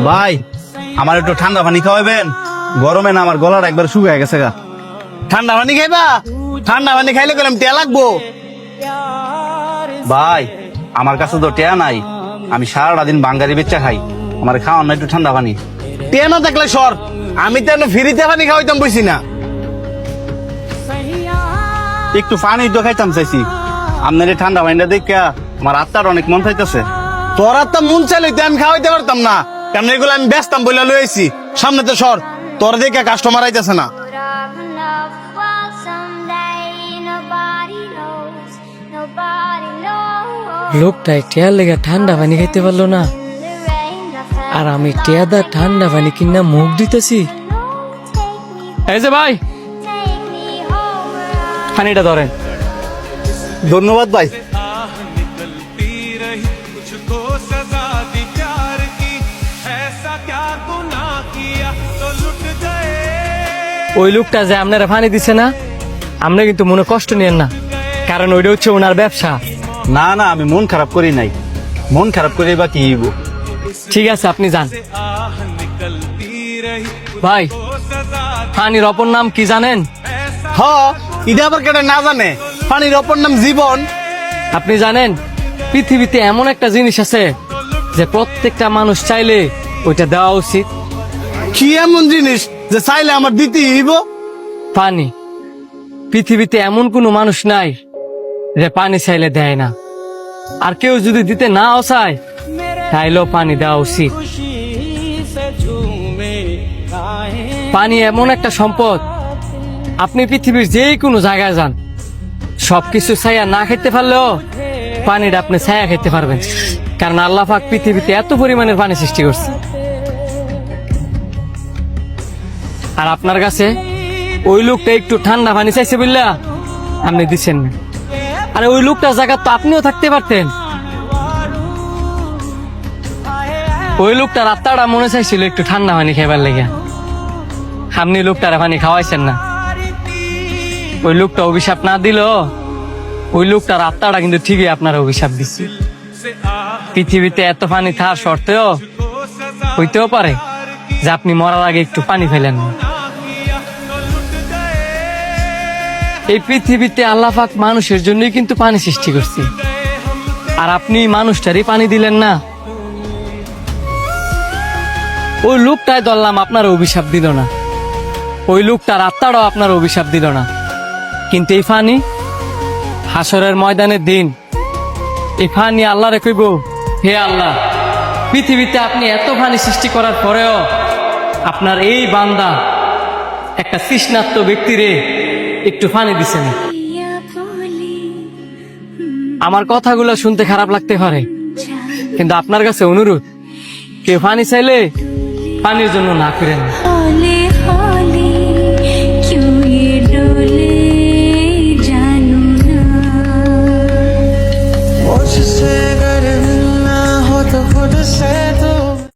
ভাই আমার একটু ঠান্ডা পানি খাওয়াবেন, গরমে না আমার গলাটা একবার শুকিয়ে গেছে গা। ঠান্ডা পানি খাইবা? ঠান্ডা পানি খাইলে গেলাম টিয়া লাগবো। ভাই আমার কাছে তো টেয়া নাই, আমি সারাটা দিন বাঙ্গারি বেচা খাই, আমার খাওয়ান না একটু ঠান্ডা পানি। টিয়া না থাকলে সর, আমি তো ফ্রিতে পানি খাওয়াইতাম বুঝছি না। একটু পানি তো খাইতাম চাইছি, আপনার এই ঠান্ডা পানিটা দেখে আমার আত্মার অনেক মন চাইতেছে। তোর তো মন চাইলে আমি খাওয়াইতে পারতাম না, কারণ এগুলো আমি ব্যস্তাম বলে লইছি। সামনে তো সর, তোর দেখে কাস্টমার আইতেছে না। লোকটাই টেয়ার লেগে ঠান্ডা পানি খাইতে পারলো না, আর আমি টেয়াদা ঠান্ডা পানি কিনা মুখ দিতেছি। এই যে ভাই, পানিটা ধরেন। ধন্যবাদ ভাই। ওই লোকটা যে আপনারা পানি দিছে না, আপনি কিন্তু মনে কষ্ট নিয়েন না, কারণ ওইটা হচ্ছে ওনার ব্যবসা। না না, আমি মন খারাপ করি নাই, মন খারাপ করে বা কি হইব। ঠিক আছে, আপনি যান। ভাই, পানির অপর নাম কি জানেন? হ, এটা আবার কেটে না জানে? পানির অপর নাম জীবন। আপনি জানেন পৃথিবীতে এমন একটা জিনিস আছে যে প্রত্যেকটা মানুষ চাইলে ওইটা দেওয়া উচিত? কি এমন জিনিস যে চাইলে আমার দিতে হইব? পানি। পৃথিবীতে এমন কোনো মানুষ নাই যে পানি চাইলে দেয় না, আর কেউ যদি দিতে নাও চায় তাইলেও পানি দেওয়া উচিত। পানি এমন একটা সম্পদ, আপনি পৃথিবীর যে কোনো জায়গায় যান, সবকিছু ছায়া না খেতে পারলেও পানিটা আপনি ছায়া খেতে পারবেন, কারণ আল্লাহ পাক পৃথিবীতে এত পরিমাণের পানি সৃষ্টি করছে। আর আপনার কাছে ওই লোকটা একটু ঠান্ডা পানি চাইছে বললা আপনি দিচ্ছেন না, আরে ওই লোকটার জায়গা তো আপনিও থাকতে পারতেন। ওই লোকটার আত্মাটা মনে চাইছিল একটু ঠান্ডা পানি খাইবার লেগে, আপনি লোকটার পানি খাওয়াইছেন না। ওই লোকটা অভিশাপ না দিল, ওই লোকটার আত্মাটা কিন্তু ঠিকই আপনার অভিশাপ দিচ্ছে। পৃথিবীতে এত পানি থাকার সত্ত্বেও হইতেও পারে যে আপনি মরার আগে একটু পানি ফেলেন না। এই পৃথিবীতে আল্লাহ পাক মানুষের জন্যই কিন্তু পানি সৃষ্টি করছে, আর আপনি মানুষটারই পানি দিলেন না। ওই লোকটাই ধরলাম আপনার অভিশাপ দিল না, ওই লোকটার আত্মাটাও আপনার অভিশাপ দিল না, কিন্তু এই পানি হাসরের ময়দানের দিন এই পানি আল্লাহরে কইব, হে আল্লাহ, পৃথিবীতে আপনি এত পানি সৃষ্টি করার পরেও আপনার এই বান্দা একটা তৃষ্ণার্ত ব্যক্তিরে একটু পানি দিছেন। আমার কথাগুলো শুনতে খারাপ লাগতে পারে, কিন্তু আপনার কাছে অনুরোধ, কেউ পানি চাইলে পানির জন্য না করেন।